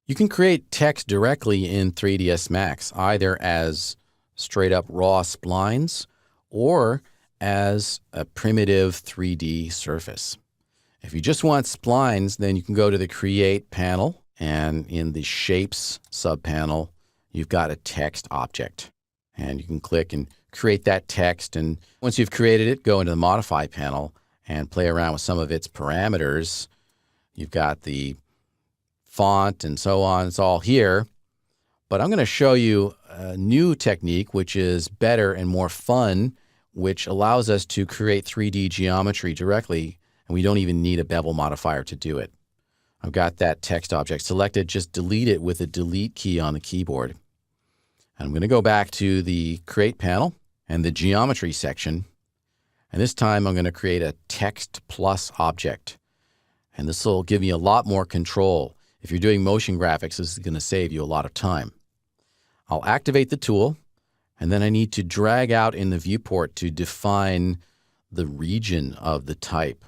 You can create text directly in 3ds Max, either as straight up raw splines or as a primitive 3D surface. If you just want splines, then you can go to the Create panel, and in the Shapes subpanel, you've got a text object. And you can click and create that text, and once you've created it, go into the Modify panel and play around with some of its parameters. You've got the font and so on. It's all here. But I'm going to show you a new technique which is better and more fun, which allows us to create 3D geometry directly, and we don't even need a bevel modifier to do it. I've got that text object selected. Just delete it with the delete key on the keyboard. And I'm going to go back to the Create panel and the Geometry section. And this time I'm going to create a TextPlus object. And this will give me a lot more control. If you're doing motion graphics, this is going to save you a lot of time. I'll activate the tool, and then I need to drag out in the viewport to define the region of the type.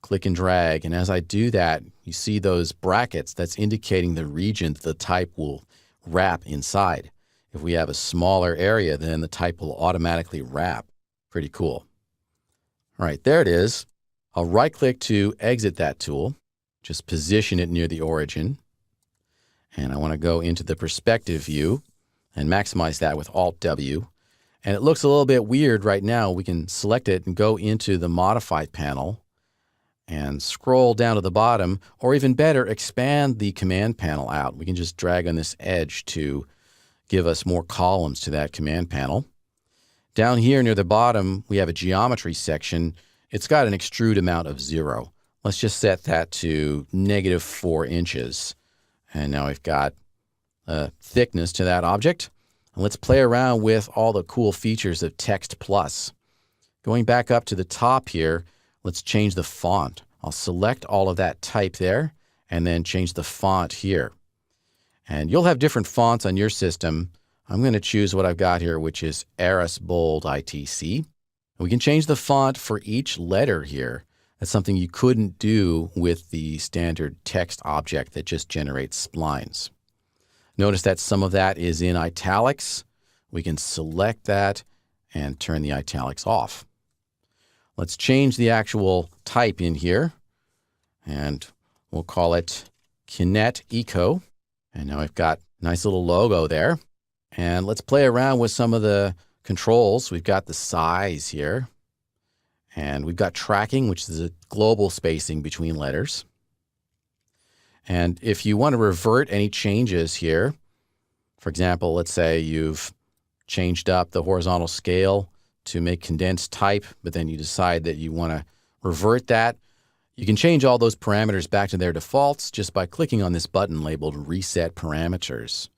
Click and drag, and as I do that, you see those brackets. That's indicating the region the type will wrap inside. If we have a smaller area, then the type will automatically wrap. Pretty cool. All right, there it is. I'll right-click to exit that tool. Just position it near the origin. And I want to go into the perspective view and maximize that with Alt-W. And it looks a little bit weird right now. We can select it and go into the Modify panel and scroll down to the bottom, or even better, expand the Command panel out. We can just drag on this edge to give us more columns to that Command panel. Down here near the bottom, we have a Geometry section. It's got an extrude amount of 0. Let's just set that to -4 inches. And now we've got a thickness to that object. And let's play around with all the cool features of TextPlus. Going back up to the top here, let's change the font. I'll select all of that type there and then change the font here. And you'll have different fonts on your system. I'm going to choose what I've got here, which is Eris Bold ITC. We can change the font for each letter here. That's something you couldn't do with the standard text object that just generates splines. Notice that some of that is in italics. We can select that and turn the italics off. Let's change the actual type in here, and we'll call it Kinet Eco. And now I've got a nice little logo there. And let's play around with some of the controls. We've got the size here. And we've got tracking, which is a global spacing between letters. And if you want to revert any changes here, for example, let's say you've changed up the horizontal scale to make condensed type, but then you decide that you want to revert that, you can change all those parameters back to their defaults just by clicking on this button labeled Reset Parameters.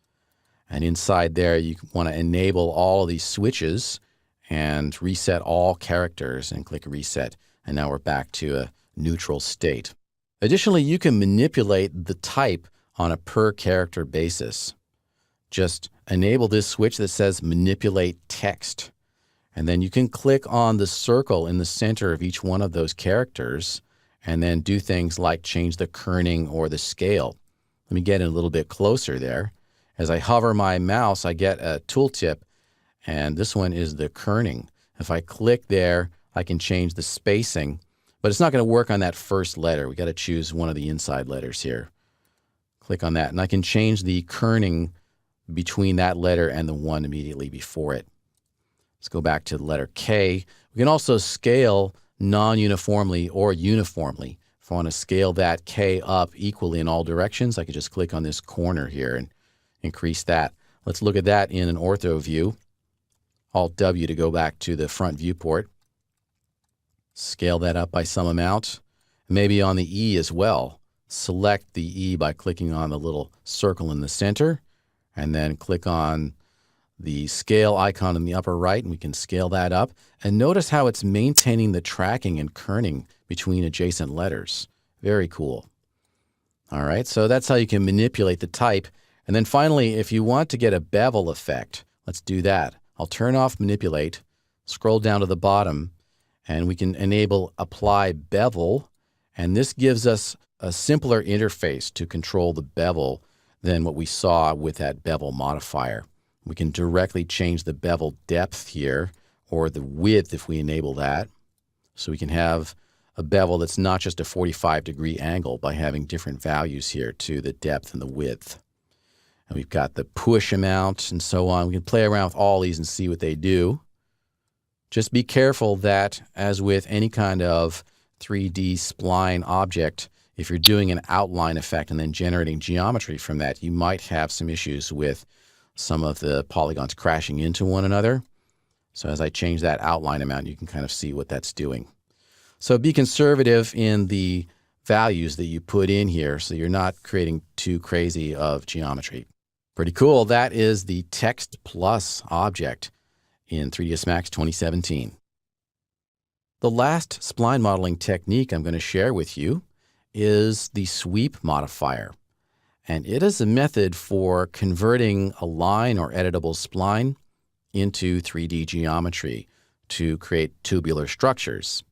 And inside there, you want to enable all of these switches and reset all characters and click Reset. And now we're back to a neutral state. Additionally, you can manipulate the type on a per character basis. Just enable this switch that says Manipulate Text. And then you can click on the circle in the center of each one of those characters and then do things like change the kerning or the scale. Let me get in a little bit closer there. As I hover my mouse, I get a tooltip, and this one is the kerning. If I click there, I can change the spacing, but it's not going to work on that first letter. We got to choose one of the inside letters here. Click on that, and I can change the kerning between that letter and the one immediately before it. Let's go back to the letter K. We can also scale non-uniformly or uniformly. If I want to scale that K up equally in all directions, I can just click on this corner here and increase that. Let's look at that in an ortho view. Alt-W to go back to the front viewport. Scale that up by some amount. Maybe on the E as well. Select the E by clicking on the little circle in the center, and then click on the scale icon in the upper right, and we can scale that up. And notice how it's maintaining the tracking and kerning between adjacent letters. Very cool. All right, so that's how you can manipulate the type. And then finally, if you want to get a bevel effect, let's do that. I'll turn off Manipulate, scroll down to the bottom, and we can enable Apply Bevel. And this gives us a simpler interface to control the bevel than what we saw with that bevel modifier. We can directly change the bevel depth here, or the width if we enable that. So we can have a bevel that's not just a 45-degree angle by having different values here to the depth and the width. And we've got the push amount and so on. We can play around with all these and see what they do. Just be careful that, as with any kind of 3D spline object, if you're doing an outline effect and then generating geometry from that, you might have some issues with some of the polygons crashing into one another. So as I change that outline amount, you can kind of see what that's doing. So be conservative in the values that you put in here so you're not creating too crazy of geometry. Pretty cool. That is the TextPlus object in 3ds Max 2017. The last spline modeling technique I'm going to share with you is the sweep modifier. And it is a method for converting a line or editable spline into 3D geometry to create tubular structures.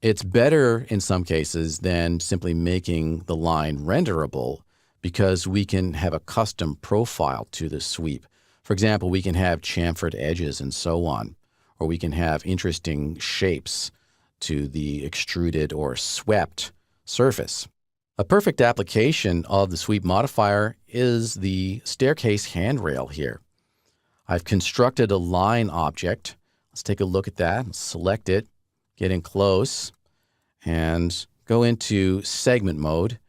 It's better in some cases than simply making the line renderable because we can have a custom profile to the sweep. For example, we can have chamfered edges and so on, or we can have interesting shapes to the extruded or swept surface. A perfect application of the sweep modifier is the staircase handrail here. I've constructed a line object. Let's take a look at that. Select it, get in close, and go into segment mode.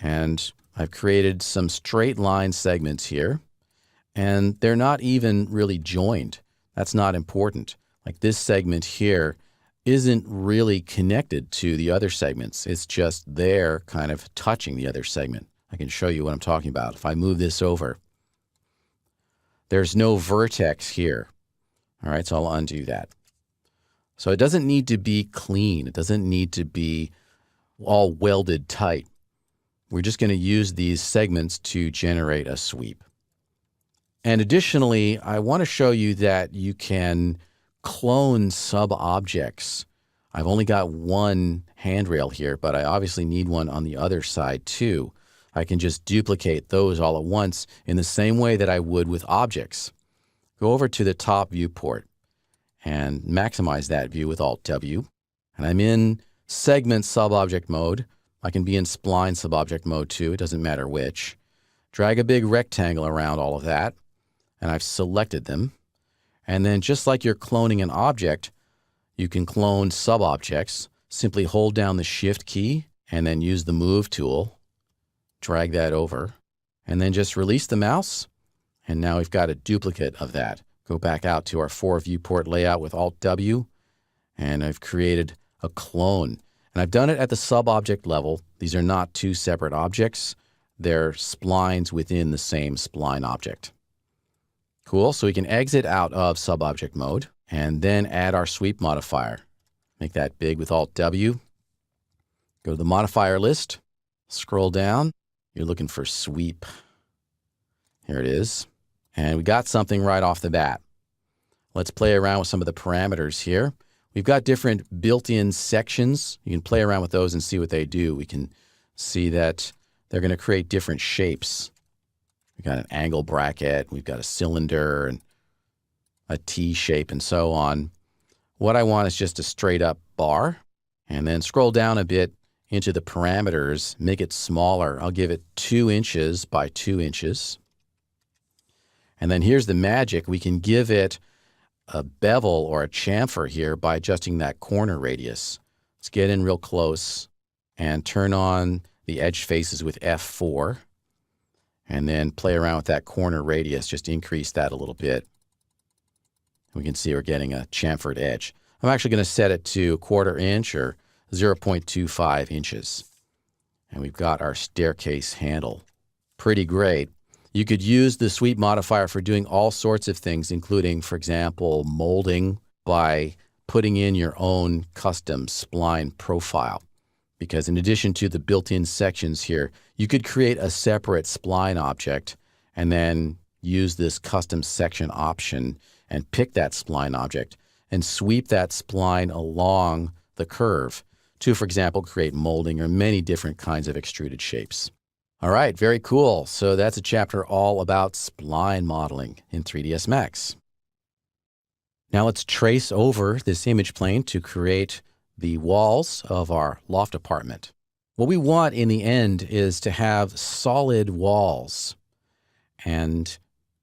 And I've created some straight line segments here. And they're not even really joined. That's not important. Like this segment here isn't really connected to the other segments. It's just there kind of touching the other segment. I can show you what I'm talking about. If I move this over, there's no vertex here. All right, so I'll undo that. So it doesn't need to be clean. It doesn't need to be all welded tight. We're just going to use these segments to generate a sweep. And additionally, I want to show you that you can clone sub-objects. I've only got one handrail here, but I obviously need one on the other side too. I can just duplicate those all at once in the same way that I would with objects. Go over to the top viewport and maximize that view with Alt-W. And I'm in segment sub-object mode. I can be in spline sub-object mode too. It doesn't matter which. Drag a big rectangle around all of that. And I've selected them. And then just like you're cloning an object, you can clone sub-objects. Simply hold down the Shift key and then use the Move tool. Drag that over. And then just release the mouse. And now we've got a duplicate of that. Go back out to our 4 viewport layout with Alt-W. And I've created a clone. And I've done it at the sub-object level. These are not two separate objects. They're splines within the same spline object. Cool, so we can exit out of sub-object mode and then add our sweep modifier. Make that big with Alt-W. Go to the modifier list, scroll down. You're looking for sweep. Here it is. And we got something right off the bat. Let's play around with some of the parameters here. We've got different built-in sections. You can play around with those and see what they do. We can see that they're going to create different shapes. We've got an angle bracket, we've got a cylinder, and a T shape, and so on. What I want is just a straight up bar. And then scroll down a bit into the parameters, make it smaller. I'll give it 2 inches by 2 inches. And then here's the magic. We can give it a bevel or a chamfer here by adjusting that corner radius. Let's get in real close and turn on the edge faces with F4. And then play around with that corner radius, just increase that a little bit. We can see we're getting a chamfered edge. I'm actually going to set it to 1/4 inch or 0.25 inches. And we've got our staircase handle. Pretty great. You could use the sweep modifier for doing all sorts of things, including, for example, molding by putting in your own custom spline profile. Because in addition to the built-in sections here, you could create a separate spline object and then use this custom section option and pick that spline object and sweep that spline along the curve to, for example, create molding or many different kinds of extruded shapes. All right, very cool. So that's a chapter all about spline modeling in 3ds Max. Now let's trace over this image plane to create the walls of our loft apartment. What we want in the end is to have solid walls. And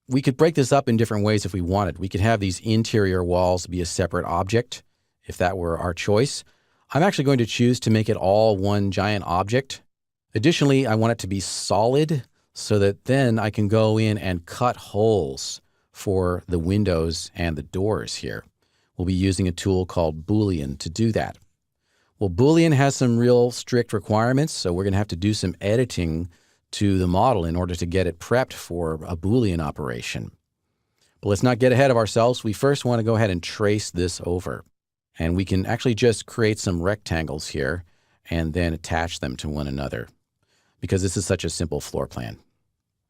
we could break this up in different ways if we wanted. We could have these interior walls be a separate object, if that were our choice. I'm actually going to choose to make it all one giant object. Additionally, I want it to be solid so that then I can go in and cut holes for the windows and the doors here. We'll be using a tool called Boolean to do that. Well, Boolean has some real strict requirements, so we're going to have to do some editing to the model in order to get it prepped for a Boolean operation. But let's not get ahead of ourselves. We first want to go ahead and trace this over. And we can actually just create some rectangles here and then attach them to one another because this is such a simple floor plan.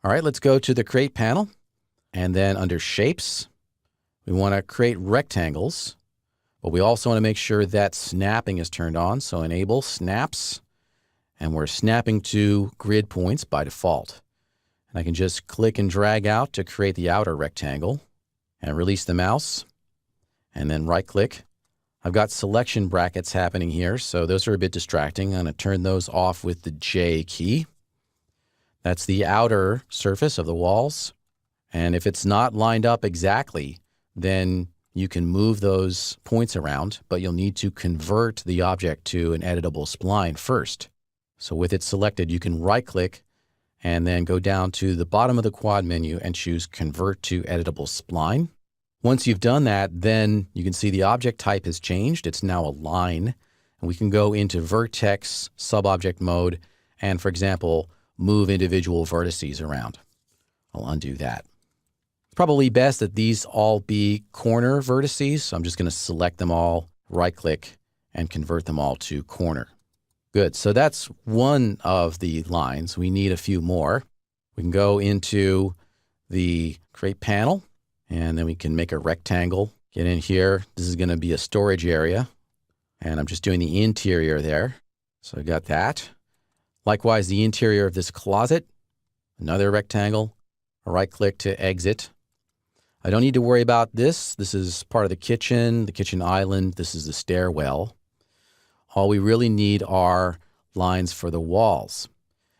All right, let's go to the Create panel. And then under Shapes, we want to create rectangles. But we also want to make sure that snapping is turned on. So enable snaps. And we're snapping to grid points by default. And I can just click and drag out to create the outer rectangle and release the mouse and then right click. I've got selection brackets happening here, so those are a bit distracting. I'm going to turn those off with the J key. That's the outer surface of the walls. And if it's not lined up exactly, then you can move those points around, but you'll need to convert the object to an editable spline first. So with it selected, you can right click and then go down to the bottom of the quad menu and choose Convert to Editable Spline. Once you've done that, then you can see the object type has changed. It's now a line. And we can go into Vertex Subobject mode and, for example, move individual vertices around. I'll undo that. It's probably best that these all be corner vertices. So I'm just going to select them all, right-click, and convert them all to corner. Good. So that's one of the lines. We need a few more. We can go into the Create panel, and then we can make a rectangle. Get in here. This is going to be a storage area, and I'm just doing the interior there. So I got that. Likewise, the interior of this closet, another rectangle. A right-click to exit. I don't need to worry about this. This is part of the kitchen island. This is the stairwell. All we really need are lines for the walls.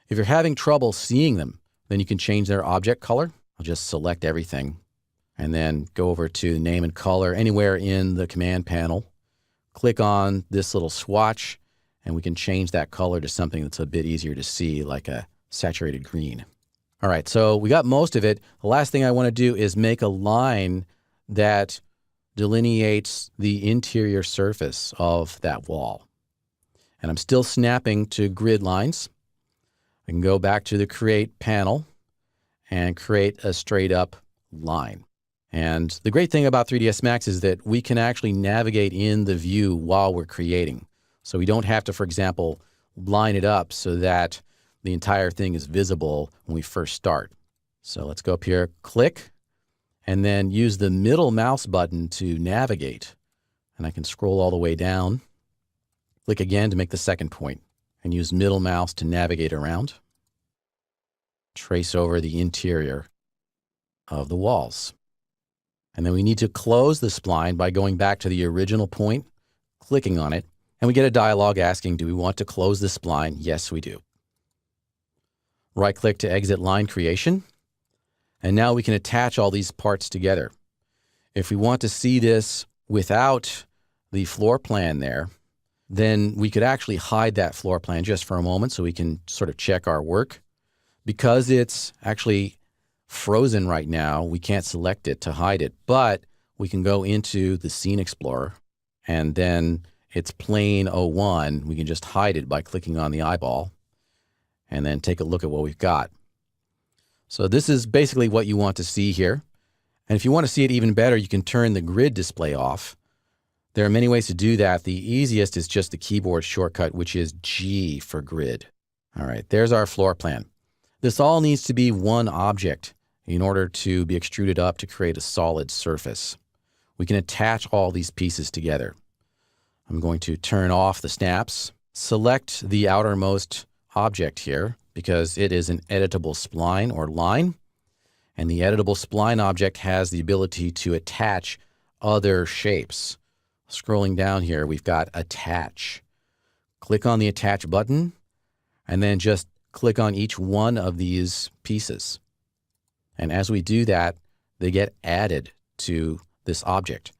If you're having trouble seeing them, then you can change their object color. I'll just select everything and then go over to name and color anywhere in the command panel. Click on this little swatch and we can change that color to something that's a bit easier to see, like a saturated green. All right, so we got most of it. The last thing I want to do is make a line that delineates the interior surface of that wall. And I'm still snapping to grid lines. I can go back to the Create panel and create a straight up line. And the great thing about 3ds Max is that we can actually navigate in the view while we're creating. So we don't have to, for example, line it up so that the entire thing is visible when we first start. So let's go up here, click, and then use the middle mouse button to navigate. And I can scroll all the way down. Click again to make the second point and use middle mouse to navigate around. Trace over the interior of the walls. And then we need to close the spline by going back to the original point, clicking on it, and we get a dialog asking, do we want to close the spline? Yes, we do. Right-click to exit line creation. And now we can attach all these parts together. If we want to see this without the floor plan there, then we could actually hide that floor plan just for a moment so we can sort of check our work. Because it's actually frozen right now, we can't select it to hide it, but we can go into the Scene Explorer and then it's plane 01. We can just hide it by clicking on the eyeball and then take a look at what we've got. So this is basically what you want to see here. And if you want to see it even better, you can turn the grid display off. There are many ways to do that. The easiest is just the keyboard shortcut, which is G for grid. All right, there's our floor plan. This all needs to be one object in order to be extruded up to create a solid surface. We can attach all these pieces together. I'm going to turn off the snaps, select the outermost object here, because it is an editable spline or line. And the editable spline object has the ability to attach other shapes. Scrolling down here, we've got attach. Click on the attach button, and then just click on each one of these pieces. And as we do that, they get added to this object.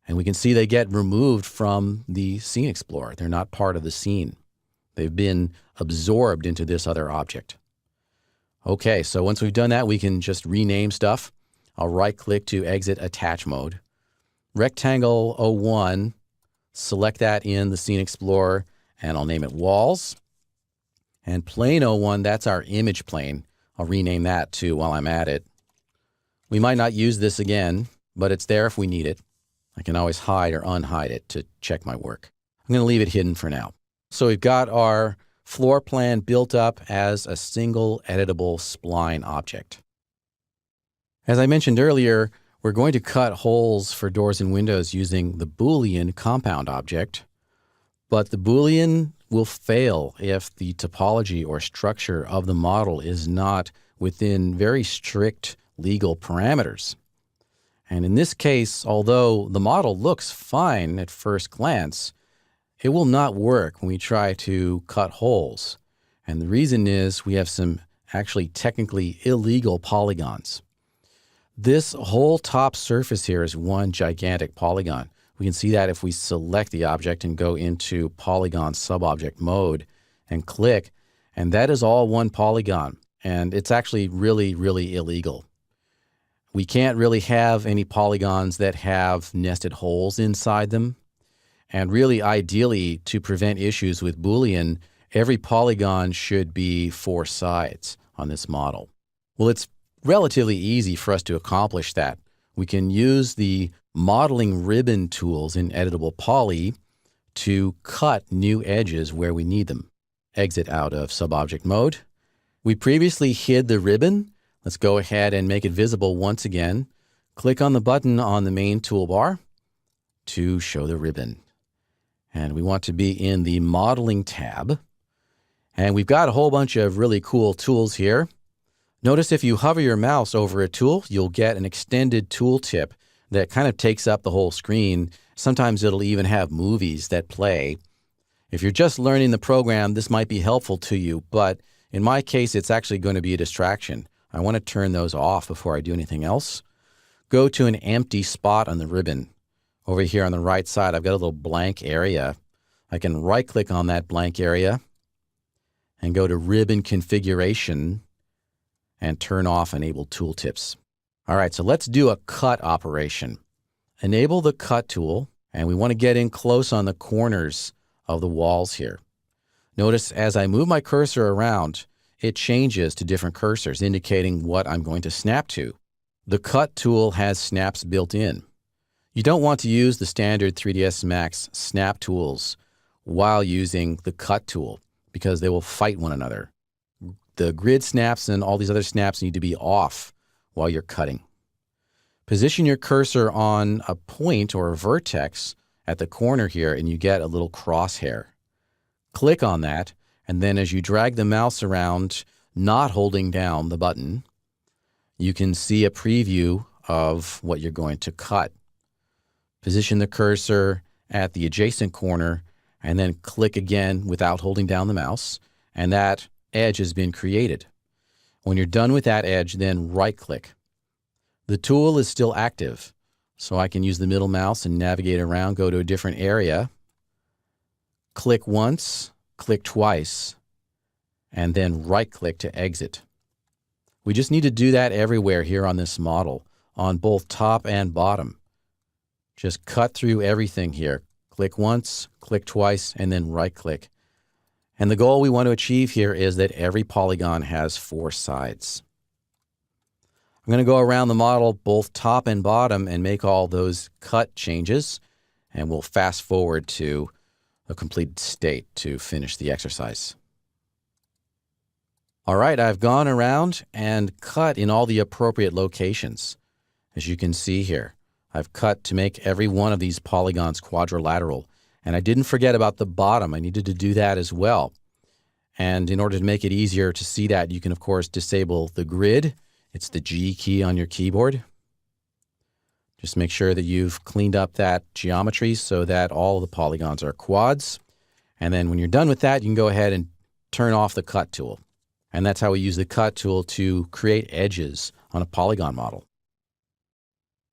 And we can see they get removed from the Scene Explorer. They're not part of the scene. They've been absorbed into this other object. Okay, so once we've done that, we can just rename stuff. I'll right-click to exit attach mode. Rectangle 01, select that in the Scene Explorer, and I'll name it walls. And plane 01, that's our image plane. I'll rename that too while I'm at it. We might not use this again, but it's there if we need it. I can always hide or unhide it to check my work. I'm going to leave it hidden for now. So we've got our floor plan built up as a single editable spline object. As I mentioned earlier, we're going to cut holes for doors and windows using the Boolean compound object, but the Boolean will fail if the topology or structure of the model is not within very strict legal parameters. And in this case, although the model looks fine at first glance, it will not work when we try to cut holes. And the reason is we have some actually technically illegal polygons. This whole top surface here is one gigantic polygon. We can see that if we select the object and go into polygon subobject mode and click, and that is all one polygon. And it's actually really, really illegal. We can't really have any polygons that have nested holes inside them. And really, ideally, to prevent issues with Boolean, every polygon should be 4 sides on this model. Well, it's relatively easy for us to accomplish that. We can use the modeling ribbon tools in Editable Poly to cut new edges where we need them. Exit out of subobject mode. We previously hid the ribbon. Let's go ahead and make it visible once again. Click on the button on the main toolbar to show the ribbon. And we want to be in the Modeling tab. And we've got a whole bunch of really cool tools here. Notice if you hover your mouse over a tool, you'll get an extended tooltip that kind of takes up the whole screen. Sometimes it'll even have movies that play. If you're just learning the program, this might be helpful to you, but in my case, it's actually going to be a distraction. I want to turn those off before I do anything else. Go to an empty spot on the ribbon. Over here on the right side, I've got a little blank area. I can right-click on that blank area and go to Ribbon Configuration and turn off Enable Tooltips. All right, so let's do a cut operation. Enable the Cut tool, and we want to get in close on the corners of the walls here. Notice as I move my cursor around, it changes to different cursors, indicating what I'm going to snap to. The Cut tool has snaps built in. You don't want to use the standard 3ds Max snap tools while using the Cut tool because they will fight one another. The grid snaps and all these other snaps need to be off while you're cutting. Position your cursor on a point or a vertex at the corner here and you get a little crosshair. Click on that, and then as you drag the mouse around, not holding down the button, you can see a preview of what you're going to cut. Position the cursor at the adjacent corner and then click again without holding down the mouse, and that edge has been created. When you're done with that edge, then right-click. The tool is still active, so I can use the middle mouse and navigate around, go to a different area, click once, click twice, and then right-click to exit. We just need to do that everywhere here on this model, on both top and bottom. Just cut through everything here. Click once, click twice, and then right-click. And the goal we want to achieve here is that every polygon has 4 sides. I'm going to go around the model both top and bottom and make all those cut changes, and we'll fast forward to a completed state to finish the exercise. All right, I've gone around and cut in all the appropriate locations. As you can see here, I've cut to make every one of these polygons quadrilateral. And I didn't forget about the bottom. I needed to do that as well. And in order to make it easier to see that, you can, of course, disable the grid. It's the G key on your keyboard. Just make sure that you've cleaned up that geometry so that all of the polygons are quads. And then when you're done with that, you can go ahead and turn off the cut tool. And that's how we use the cut tool to create edges on a polygon model.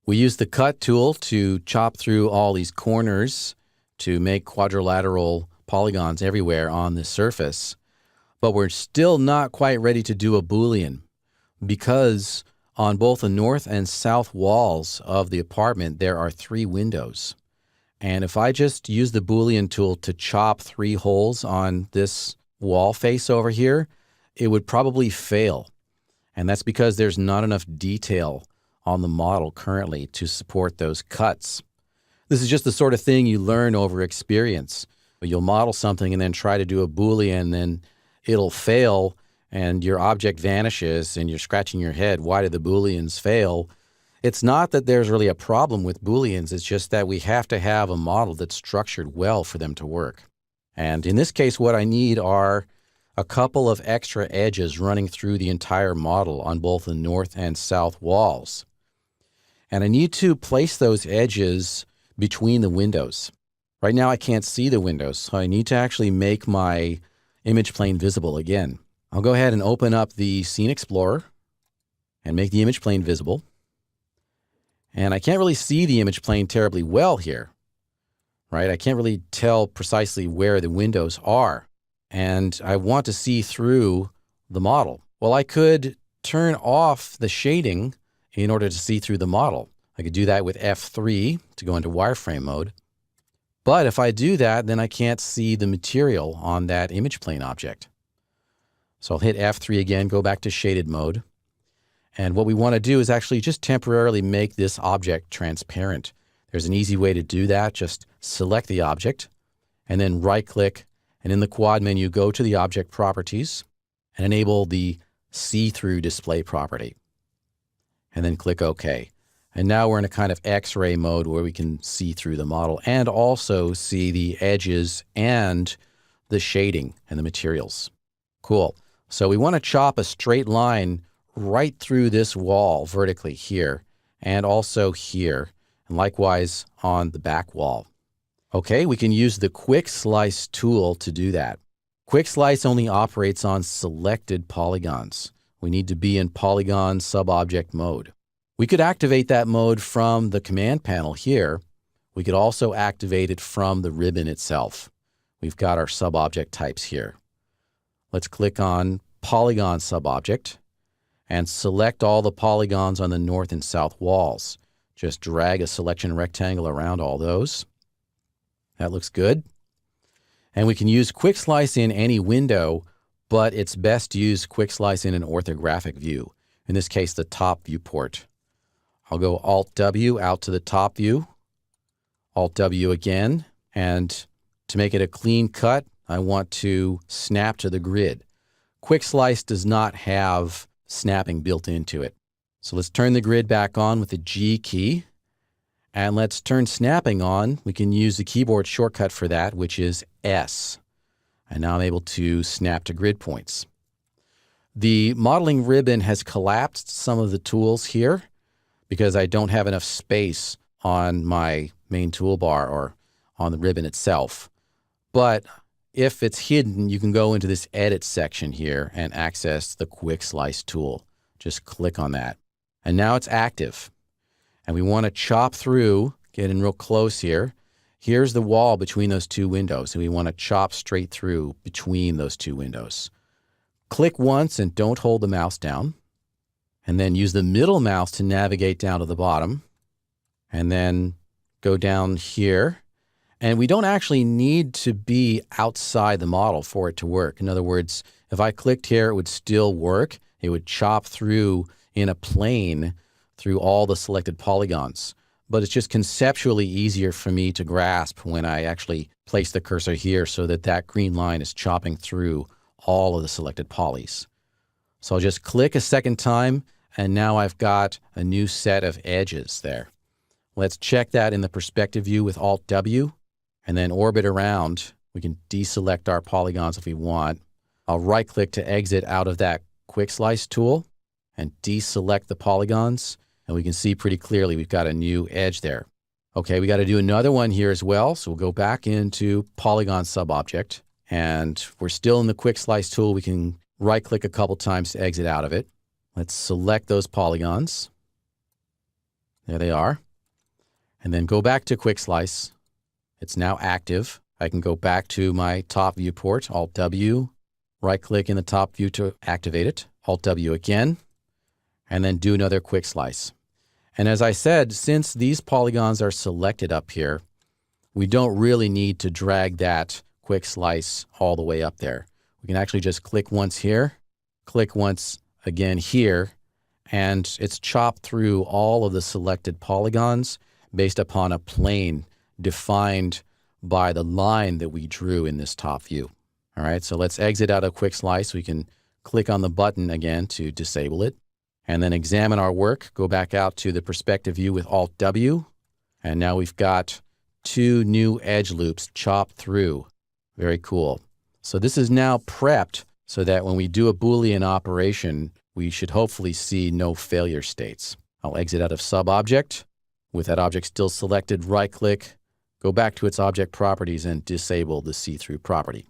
We use the cut tool to chop through all these corners to make quadrilateral polygons everywhere on the surface. But we're still not quite ready to do a Boolean because on both the north and south walls of the apartment, there are 3 windows. And if I just use the Boolean tool to chop 3 holes on this wall face over here, it would probably fail. And that's because there's not enough detail on the model currently to support those cuts. This is just the sort of thing you learn over experience. You'll model something and then try to do a Boolean, and then it'll fail and your object vanishes and you're scratching your head. Why did the Booleans fail? It's not that there's really a problem with Booleans. It's just that we have to have a model that's structured well for them to work. And in this case, what I need are a couple of extra edges running through the entire model on both the north and south walls. And I need to place those edges between the windows. Right now I can't see the windows, so I need to actually make my image plane visible again. I'll go ahead and open up the Scene Explorer and make the image plane visible. And I can't really see the image plane terribly well here, right? I can't really tell precisely where the windows are. And I want to see through the model. Well, I could turn off the shading in order to see through the model. I could do that with F3 to go into wireframe mode. But if I do that, then I can't see the material on that image plane object. So I'll hit F3 again, go back to shaded mode. And what we want to do is actually just temporarily make this object transparent. There's an easy way to do that. Just select the object and then right-click, and in the quad menu, go to the object properties and enable the see-through display property. And then click OK. And now we're in a kind of X-ray mode where we can see through the model and also see the edges and the shading and the materials. Cool. So we want to chop a straight line right through this wall vertically here and also here, and likewise on the back wall. Okay, we can use the QuickSlice tool to do that. QuickSlice only operates on selected polygons. We need to be in polygon subobject mode. We could activate that mode from the command panel here. We could also activate it from the ribbon itself. We've got our subobject types here. Let's click on Polygon Subobject and select all the polygons on the north and south walls. Just drag a selection rectangle around all those. That looks good. And we can use QuickSlice in any window, but it's best to use QuickSlice in an orthographic view. In this case, the top viewport. I'll go Alt-W out to the top view, Alt-W again, and to make it a clean cut, I want to snap to the grid. QuickSlice does not have snapping built into it. So let's turn the grid back on with the G key, and let's turn snapping on. We can use the keyboard shortcut for that, which is S. And now I'm able to snap to grid points. The modeling ribbon has collapsed some of the tools here because I don't have enough space on my main toolbar or on the ribbon itself. But if it's hidden, you can go into this edit section here and access the QuickSlice tool. Just click on that. And now it's active. And we want to chop through, get in real close here. Here's the wall between those 2 windows, and we want to chop straight through between those 2 windows. Click once and don't hold the mouse down. And then use the middle mouse to navigate down to the bottom. And then go down here. And we don't actually need to be outside the model for it to work. In other words, if I clicked here, it would still work. It would chop through in a plane through all the selected polygons. But it's just conceptually easier for me to grasp when I actually place the cursor here so that that green line is chopping through all of the selected polys. So I'll just click a second time, and now I've got a new set of edges there. Let's check that in the perspective view with Alt-W, and then orbit around. We can deselect our polygons if we want. I'll right-click to exit out of that QuickSlice tool and deselect the polygons. And we can see pretty clearly we've got a new edge there. Okay, we got to do another one here as well. So we'll go back into Polygon subobject. And we're still in the QuickSlice tool. We can right-click a couple times to exit out of it. Let's select those polygons. There they are. And then go back to QuickSlice. It's now active. I can go back to my top viewport, Alt-W, right-click in the top view to activate it, Alt-W again, and then do another QuickSlice. And as I said, since these polygons are selected up here, we don't really need to drag that QuickSlice all the way up there. We can actually just click once here, click once again here, and it's chopped through all of the selected polygons based upon a plane defined by the line that we drew in this top view. All right, so let's exit out of QuickSlice. We can click on the button again to disable it, and then examine our work. Go back out to the perspective view with Alt-W, and now we've got two new edge loops chopped through. Very cool. So this is now prepped so that when we do a Boolean operation, we should hopefully see no failure states. I'll exit out of subobject. With that object still selected, right-click, go back to its object properties and disable the see-through property.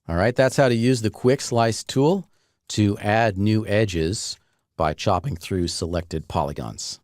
All right, that's how to use the QuickSlice tool to add new edges by chopping through selected polygons.